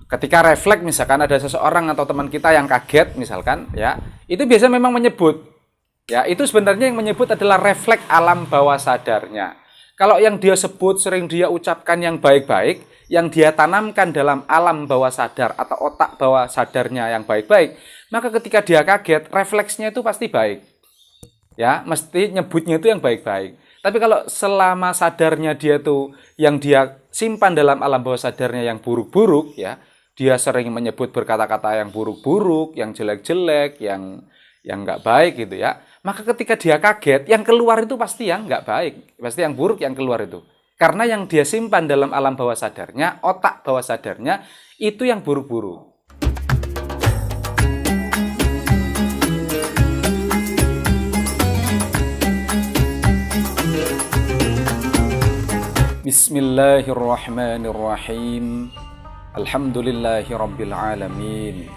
Ketika refleks misalkan ada seseorang atau teman kita yang kaget misalkan ya, itu biasanya memang menyebut. Ya, itu sebenarnya yang menyebut adalah refleks alam bawah sadarnya. Kalau yang dia sebut sering dia ucapkan yang baik-baik, yang dia tanamkan dalam alam bawah sadar atau otak bawah sadarnya yang baik-baik, maka ketika dia kaget, refleksnya itu pasti baik. Ya, mesti nyebutnya itu yang baik-baik. Tapi kalau selama sadarnya dia tuh yang dia simpan dalam alam bawah sadarnya yang buruk-buruk ya, dia sering menyebut berkata-kata yang buruk-buruk, yang jelek-jelek, yang nggak baik gitu ya. Maka ketika dia kaget, yang keluar itu pasti yang nggak baik, pasti yang buruk yang keluar itu. Karena yang dia simpan dalam alam bawah sadarnya, otak bawah sadarnya, itu yang buruk-buruk. Bismillahirrahmanirrahim. Alhamdulillahi rabbil alamin.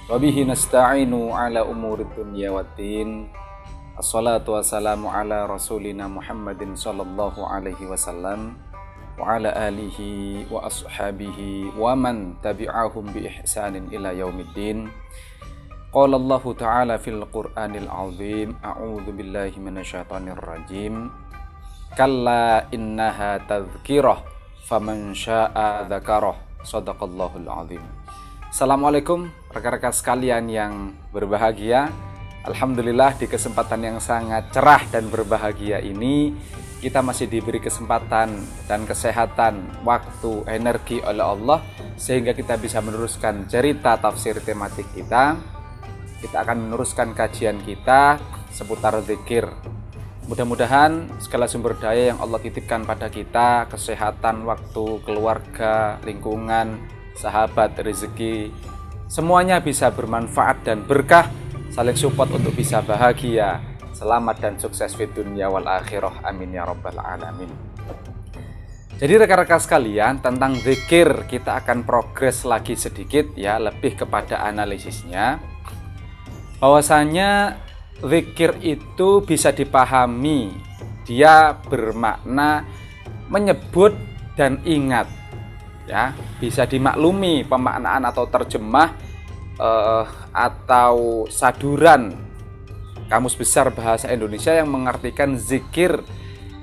Wabihi nasta'inu ala umurid dunya waddin. Assalatu wassalamu ala rasulina Muhammadin sallallahu alaihi wasallam wa ala alihi wa ashabihi wa man tabi'ahum bi ihsanin ila yaumiddin. Qala Allah ta'ala fil Qur'anil azim. A'udzu billahi minasyaitonir rajim. Kalla innaha tadhkirah faman syaa'a dzakarah. Shadaqallahul azim. Assalamualaikum rekan-rekan sekalian yang berbahagia. Alhamdulillah di kesempatan yang sangat cerah dan berbahagia ini kita masih diberi kesempatan dan kesehatan, waktu, energi oleh Allah sehingga kita bisa meneruskan cerita tafsir tematik kita. Kita akan meneruskan kajian kita seputar zikir. Mudah-mudahan segala sumber daya yang Allah titipkan pada kita, kesehatan, waktu, keluarga, lingkungan, sahabat, rezeki, semuanya bisa bermanfaat dan berkah, saling support untuk bisa bahagia, selamat dan sukses di dunia wal akhirah. Amin ya rabbal alamin. Jadi rekan-rekan sekalian, tentang zikir kita akan progres lagi sedikit ya, lebih kepada analisisnya. Bahwasanya zikir itu bisa dipahami, dia bermakna menyebut dan ingat. Ya, bisa dimaklumi pemaknaan atau terjemah atau saduran Kamus Besar Bahasa Indonesia yang mengartikan zikir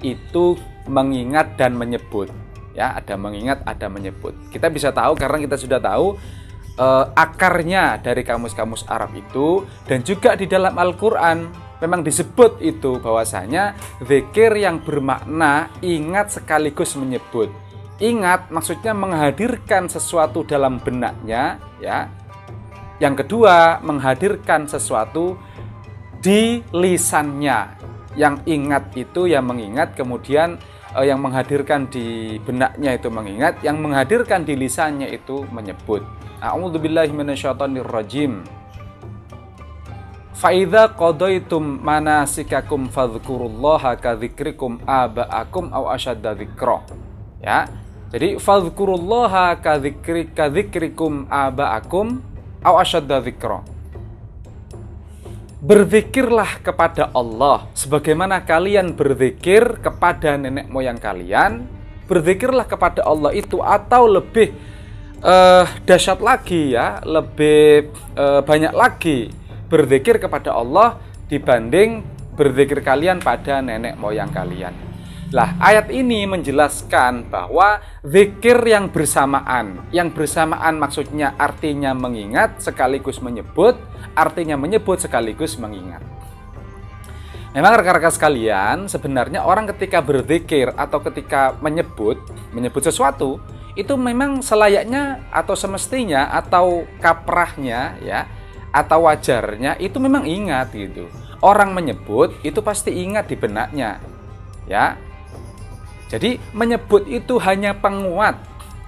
itu mengingat dan menyebut. Ya, ada mengingat, ada menyebut. Kita bisa tahu karena kita sudah tahu akarnya dari kamus-kamus Arab itu, dan juga di dalam Al-Quran memang disebut itu bahwasanya zikir yang bermakna ingat sekaligus menyebut. Ingat maksudnya menghadirkan sesuatu dalam benaknya ya. Yang kedua, menghadirkan sesuatu di lisannya. Yang ingat itu yang mengingat, kemudian yang menghadirkan di benaknya itu mengingat, yang menghadirkan di lisannya itu menyebut. A'udzu billahi minasyaitonir rajim. Fa idza qadaitum manasikakum fadhkurullaha ka dzikrikum aba'akum aw ashadda dzikra. Ya. Jadi fadhkurullaha ka dzikrikum aba'akum aw ashadda dzikra. Berzikirlah kepada Allah sebagaimana kalian berzikir kepada nenek moyang kalian. Berzikirlah kepada Allah itu atau lebih dahsyat lagi ya, lebih banyak lagi berzikir kepada Allah dibanding berzikir kalian pada nenek moyang kalian. Lah, ayat ini menjelaskan bahwa zikir yang bersamaan maksudnya artinya mengingat sekaligus menyebut, artinya menyebut sekaligus mengingat. Memang rekan-rekan sekalian, sebenarnya orang ketika berzikir atau ketika menyebut sesuatu itu memang selayaknya atau semestinya atau kaprahnya ya, atau wajarnya itu memang ingat gitu. Orang menyebut itu pasti ingat di benaknya ya. Jadi menyebut itu hanya penguat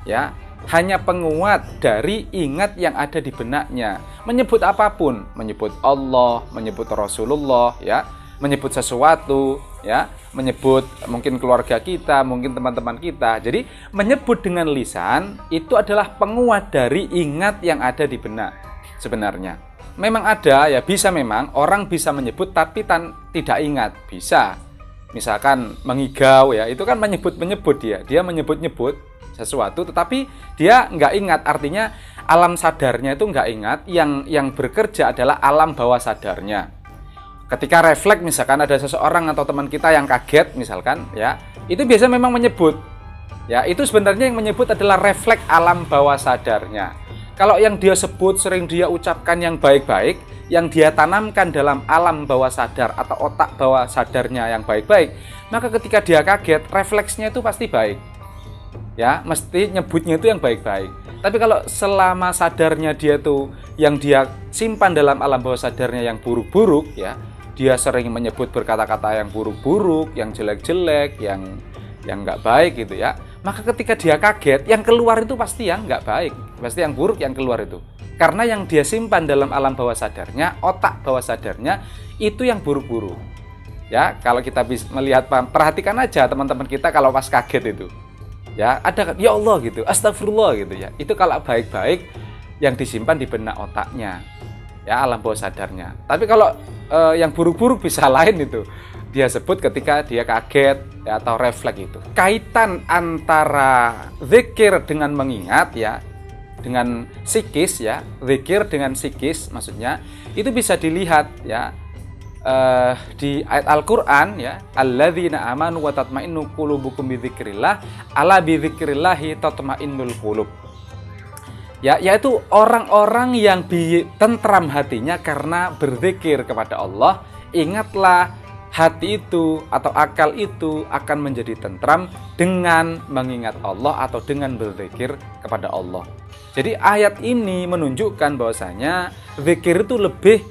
ya, hanya penguat dari ingat yang ada di benaknya. Menyebut apapun, menyebut Allah, menyebut Rasulullah ya, menyebut sesuatu ya, menyebut mungkin keluarga kita, mungkin teman-teman kita. Jadi menyebut dengan lisan itu adalah penguat dari ingat yang ada di benak sebenarnya. Memang ada ya, bisa memang orang bisa menyebut tapi tidak ingat, bisa. Misalkan mengigau ya, itu kan menyebut dia menyebut-nyebut sesuatu tetapi dia nggak ingat, artinya alam sadarnya itu nggak ingat, yang bekerja adalah alam bawah sadarnya. Ketika refleks misalkan ada seseorang atau teman kita yang kaget misalkan ya, itu biasanya memang menyebut ya, itu sebenarnya yang menyebut adalah refleks alam bawah sadarnya. Kalau yang dia sebut sering dia ucapkan yang baik-baik, yang dia tanamkan dalam alam bawah sadar atau otak bawah sadarnya yang baik-baik, maka ketika dia kaget refleksnya itu pasti baik ya, mesti nyebutnya itu yang baik-baik. Tapi kalau selama sadarnya dia tuh yang dia simpan dalam alam bawah sadarnya yang buruk-buruk ya, dia sering menyebut berkata-kata yang buruk-buruk, yang jelek-jelek, yang nggak baik gitu ya, maka ketika dia kaget, yang keluar itu pasti yang nggak baik, pasti yang buruk yang keluar itu. Karena yang dia simpan dalam alam bawah sadarnya, otak bawah sadarnya, itu yang buruk-buruk. Ya, kalau kita bisa melihat, perhatikan aja teman-teman kita kalau pas kaget itu. Ya, ada ya Allah gitu, astagfirullah gitu ya. Itu kalau baik-baik yang disimpan di benak otaknya. Ya, alam bawah sadarnya. Tapi kalau yang buruk-buruk bisa lain itu. Dia sebut ketika dia kaget ya, atau refleks itu. Kaitan antara zikir dengan mengingat ya, dengan psikis ya, zikir dengan psikis maksudnya itu bisa dilihat ya di ayat Al-Qur'an ya, alladzina amanu wa tatma'innu qulubukum bidzikrillah, ala bidzikrillahi tatma'innul qulub. Ya, yaitu orang-orang yang tentram hatinya karena berzikir kepada Allah. Ingatlah, hati itu atau akal itu akan menjadi tentram dengan mengingat Allah atau dengan berzikir kepada Allah. Jadi ayat ini menunjukkan bahwasanya zikir itu lebih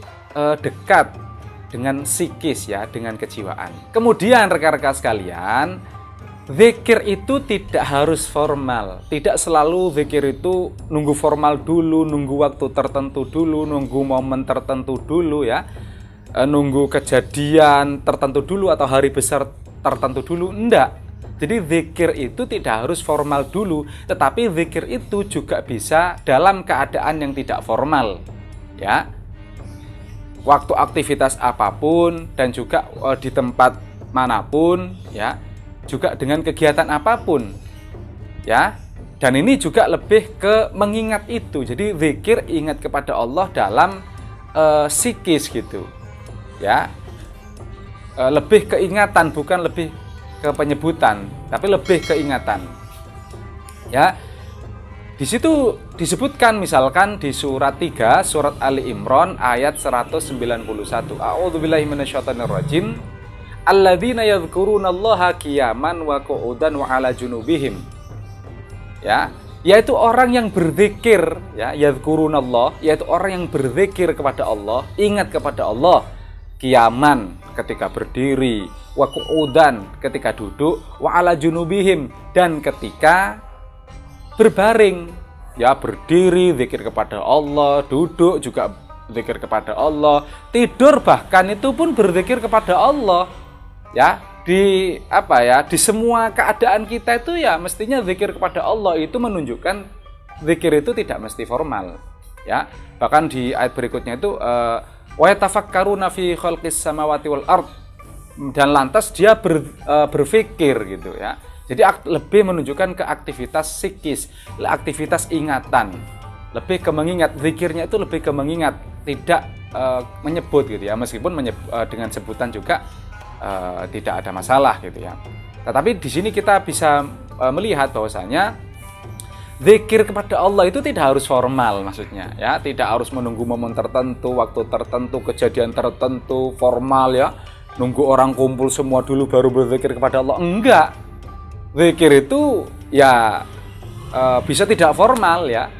dekat dengan psikis ya, dengan kejiwaan. Kemudian rekan-rekan sekalian, zikir itu tidak harus formal. Tidak selalu zikir itu nunggu formal dulu, nunggu waktu tertentu dulu, nunggu momen tertentu dulu ya. Nunggu kejadian tertentu dulu atau hari besar tertentu dulu, enggak. Jadi zikir itu tidak harus formal dulu, tetapi zikir itu juga bisa dalam keadaan yang tidak formal ya, waktu aktivitas apapun dan juga di tempat manapun ya, juga dengan kegiatan apapun ya. Dan ini juga lebih ke mengingat itu. Jadi zikir ingat kepada Allah dalam psikis gitu ya, lebih keingatan, bukan lebih ke penyebutan, tapi lebih keingatan ya. Di situ disebutkan misalkan di surat 3 surat Ali Imran ayat 191, a'udzubillahi minasyaitonirrajim, alladzina yadhkurunallaha qiyaman wa qu'udan wa 'ala junubihim ya, yaitu orang yang berzikir ya, yadhkurunallah, yaitu orang yang berzikir kepada Allah, ingat kepada Allah, qiyaman ketika berdiri, wa qu'udan ketika duduk, wa 'ala junubihim dan ketika berbaring ya, berdiri zikir kepada Allah, duduk juga zikir kepada Allah, tidur bahkan itu pun berzikir kepada Allah ya. Di semua keadaan kita itu ya mestinya zikir kepada Allah. Itu menunjukkan zikir itu tidak mesti formal ya. Bahkan di ayat berikutnya itu wa yatafakkaruna fi khalqis samawati wal ard, dan lantas dia berpikir gitu ya. Jadi lebih menunjukkan ke aktivitas psikis, aktivitas ingatan, lebih ke mengingat. Zikirnya itu lebih ke mengingat, tidak menyebut gitu ya, meskipun dengan sebutan juga tidak ada masalah gitu ya. Tetapi di sini kita bisa melihat bahwasanya zikir kepada Allah itu tidak harus formal maksudnya ya, tidak harus menunggu momen tertentu, waktu tertentu, kejadian tertentu formal ya, nunggu orang kumpul semua dulu baru berzikir kepada Allah. Enggak. Zikir itu ya bisa tidak formal ya.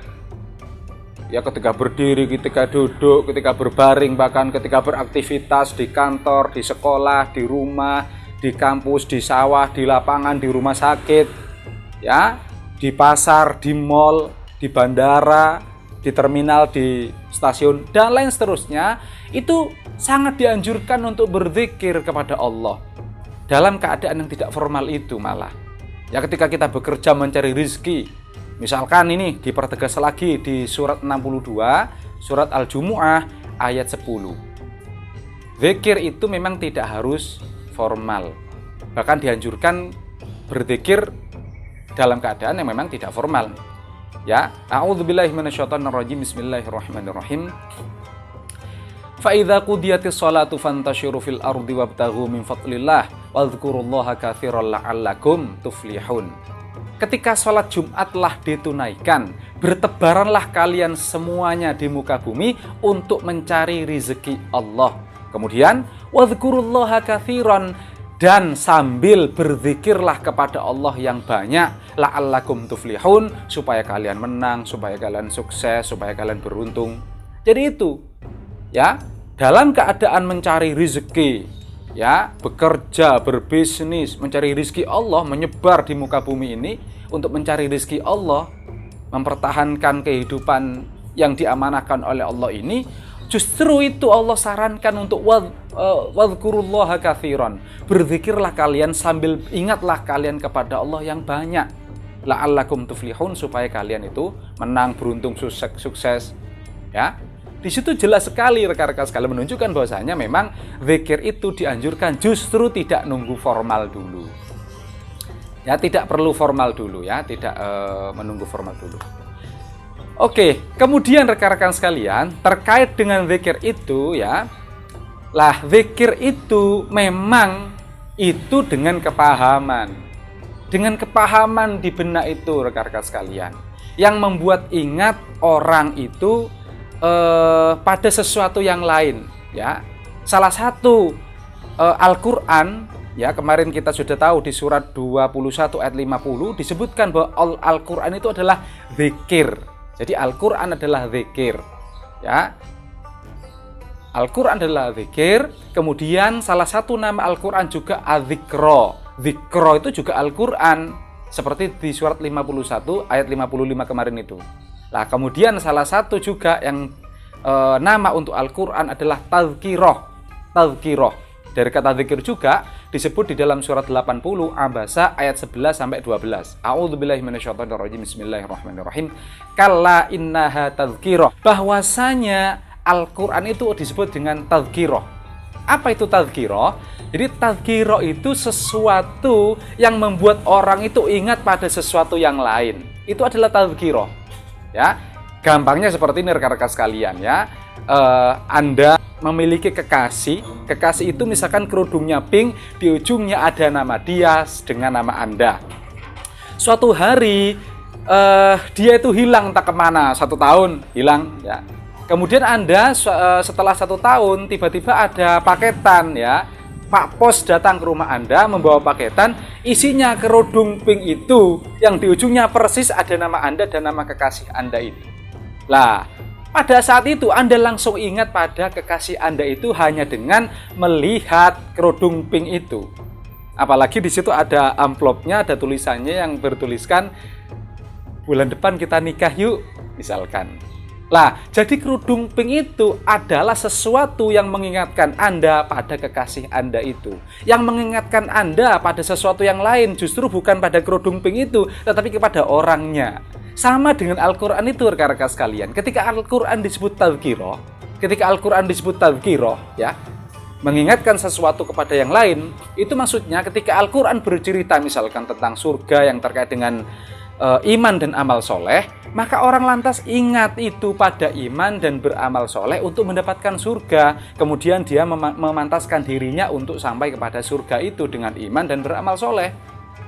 Ya ketika berdiri, ketika duduk, ketika berbaring, bahkan ketika beraktivitas di kantor, di sekolah, di rumah, di kampus, di sawah, di lapangan, di rumah sakit ya, di pasar, di mall, di bandara, di terminal, di stasiun, dan lain seterusnya. Itu sangat dianjurkan untuk berzikir kepada Allah dalam keadaan yang tidak formal itu malah. Ya ketika kita bekerja mencari rezeki, misalkan ini dipertegas lagi di surat 62, surat Al-Jumu'ah ayat 10. Zikir itu memang tidak harus formal. Bahkan dianjurkan berzikir dalam keadaan yang memang tidak formal. Ya, a'udzubillahi minasyaitonirrajim. Bismillahirrahmanirrahim. Fa idza qudiyatis shalatu fantashiru fil ardi wabtaghu min fadlillah wadhkurullaha katsiran la'allakum tuflihun. Ketika sholat Jumat telah ditunaikan, bertebaranlah kalian semuanya di muka bumi untuk mencari rizki Allah. Kemudian wadhkurullaha katsiran, dan sambil berzikirlah kepada Allah yang banyak, la'allakum tuflihun, supaya kalian menang, supaya kalian sukses, supaya kalian beruntung. Jadi itu, ya, dalam keadaan mencari rezeki, ya, bekerja, berbisnis, mencari rezeki Allah, menyebar di muka bumi ini untuk mencari rezeki Allah, mempertahankan kehidupan yang diamanahkan oleh Allah ini. Justru itu Allah sarankan untuk wadhkurullaha katsiran. Berzikirlah kalian sambil ingatlah kalian kepada Allah yang banyak. La'allakum tuflihun, supaya kalian itu menang, beruntung, sukses. Ya. Di situ jelas sekali rekan-rekan sekalian menunjukkan bahwasanya memang zikir itu dianjurkan justru tidak nunggu formal dulu. Ya, tidak perlu formal dulu ya, tidak menunggu formal dulu. Oke, kemudian rekan-rekan sekalian, terkait dengan zikir itu ya, lah zikir itu memang itu dengan kepahaman. Dengan kepahaman di benak itu rekan-rekan sekalian, yang membuat ingat orang itu pada sesuatu yang lain ya. Salah satu Al-Qur'an ya, kemarin kita sudah tahu di surat 21 ayat 50 disebutkan bahwa Al-Qur'an itu adalah zikir. Jadi Al-Qur'an adalah zikir ya. Al-Qur'an adalah zikir. Kemudian salah satu nama Al-Qur'an juga Az-Zikra. Zikra itu juga Al-Qur'an, seperti di surat 51 ayat 55 kemarin itu. Nah, kemudian salah satu juga yang nama untuk Al-Qur'an adalah Tazkirah. Tazkirah. Dari kata zikir juga disebut di dalam surat 80 Abasa ayat 11 sampai 12. A'udzubillahi minasyaitonirrajim. Bismillahirrahmanirrahim. Kalla innaha tazkirah. Bahwasanya Al-Qur'an itu disebut dengan tazkirah. Apa itu tazkirah? Jadi tazkirah itu sesuatu yang membuat orang itu ingat pada sesuatu yang lain. Itu adalah tazkirah. Ya, gampangnya seperti ini rekan-rekan sekalian ya. Anda memiliki kekasih itu misalkan kerudungnya pink, di ujungnya ada nama dia dengan nama Anda. Suatu hari dia itu hilang tak kemana, 1 tahun hilang ya. Kemudian Anda setelah 1 tahun tiba-tiba ada paketan ya. Pak Pos datang ke rumah Anda membawa paketan, isinya kerudung pink itu yang di ujungnya persis ada nama Anda dan nama kekasih Anda itu. Lah, pada saat itu Anda langsung ingat pada kekasih Anda itu hanya dengan melihat kerudung pink itu. Apalagi di situ ada amplopnya, ada tulisannya yang bertuliskan bulan depan kita nikah yuk, misalkan. Lah, jadi kerudung pink itu adalah sesuatu yang mengingatkan Anda pada kekasih Anda itu. Yang mengingatkan Anda pada sesuatu yang lain, justru bukan pada kerudung pink itu, tetapi kepada orangnya. Sama dengan Al-Qur'an itu rekan-rekan sekalian. Ketika Al-Qur'an disebut tazkirah, ya, mengingatkan sesuatu kepada yang lain, itu maksudnya ketika Al-Qur'an bercerita misalkan tentang surga yang terkait dengan iman dan amal soleh, maka orang lantas ingat itu pada iman dan beramal soleh untuk mendapatkan surga. Kemudian dia memantaskan dirinya untuk sampai kepada surga itu dengan iman dan beramal soleh.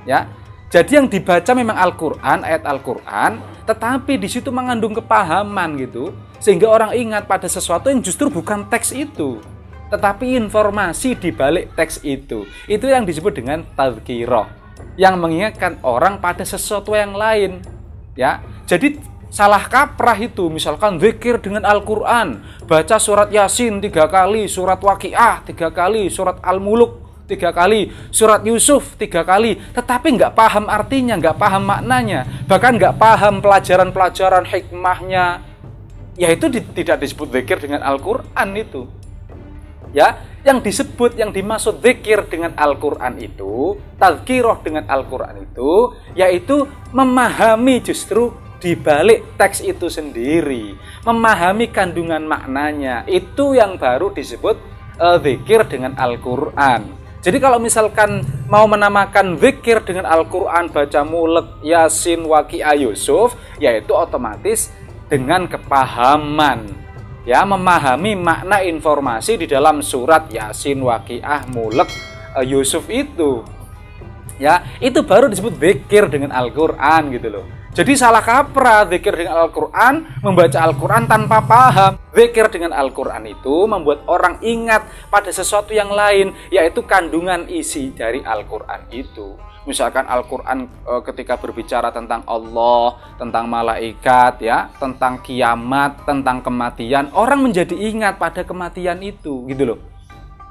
Ya, jadi yang dibaca memang Al-Qur'an, ayat Al-Qur'an, tetapi di situ mengandung kepahaman gitu, sehingga orang ingat pada sesuatu yang justru bukan teks itu, tetapi informasi di balik teks itu. Itu yang disebut dengan tazkirah, yang mengingatkan orang pada sesuatu yang lain ya. Jadi salah kaprah itu misalkan zikir dengan Al-Qur'an, baca surat Yasin 3 kali, surat Waqiah 3 kali, surat Al-Muluk 3 kali, surat Yusuf 3 kali, tetapi nggak paham artinya, nggak paham maknanya, bahkan nggak paham pelajaran-pelajaran hikmahnya, ya itu tidak disebut zikir dengan Al-Qur'an itu. Ya, yang disebut, yang dimaksud zikir dengan Al-Qur'an itu, tazkirah dengan Al-Qur'an itu, yaitu memahami justru di balik teks itu sendiri, memahami kandungan maknanya, itu yang baru disebut zikir dengan Al-Qur'an. Jadi kalau misalkan mau menamakan zikir dengan Al-Quran, baca mulek, Yasin, Waqiah, Yusuf, yaitu otomatis dengan kepahaman, ya, memahami makna informasi di dalam surat Yasin, Waqiah, mulek, Yusuf itu. Ya, itu baru disebut zikir dengan Al-Quran gitu loh. Jadi salah kaprah zikir dengan Al-Quran, membaca Al-Quran tanpa paham. Zikir dengan Al-Quran itu membuat orang ingat pada sesuatu yang lain, yaitu kandungan isi dari Al-Quran itu. Misalkan Al-Quran ketika berbicara tentang Allah, tentang malaikat, ya, tentang kiamat, tentang kematian, orang menjadi ingat pada kematian itu gitu loh.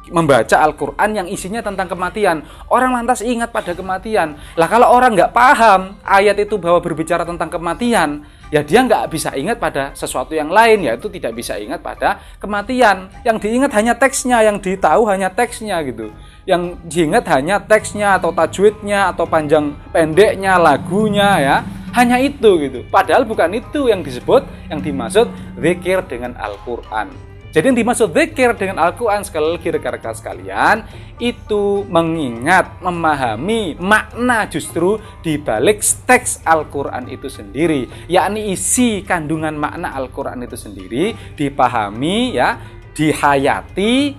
Membaca Al-Quran yang isinya tentang kematian, orang lantas ingat pada kematian. Lah kalau orang nggak paham ayat itu bahwa berbicara tentang kematian, ya dia nggak bisa ingat pada sesuatu yang lain, yaitu tidak bisa ingat pada kematian. Yang diingat hanya teksnya, yang ditahu hanya teksnya gitu. Yang diingat hanya teksnya atau tajwidnya atau panjang pendeknya, lagunya, ya. Hanya itu gitu. Padahal bukan itu yang disebut, yang dimaksud zikir dengan Al-Quran. Jadi yang dimaksud zikir dengan Al-Quran, sekali lagi rekan-rekan sekalian, itu mengingat, memahami makna justru di balik teks Al-Quran itu sendiri, yakni isi kandungan makna Al-Quran itu sendiri dipahami, ya, dihayati,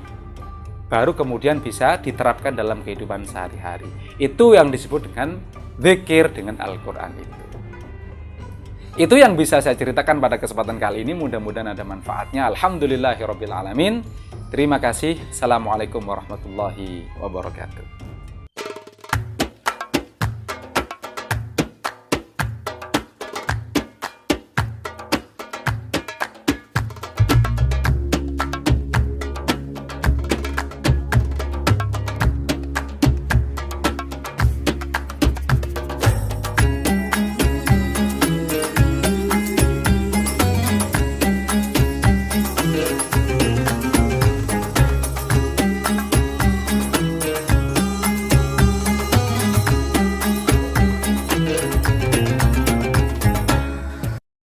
baru kemudian bisa diterapkan dalam kehidupan sehari-hari. Itu yang disebut dengan zikir dengan Al-Quran itu. Itu yang bisa saya ceritakan pada kesempatan kali ini. Mudah-mudahan ada manfaatnya. Alhamdulillahirabbil alamin. Terima kasih. Assalamualaikum warahmatullahi wabarakatuh.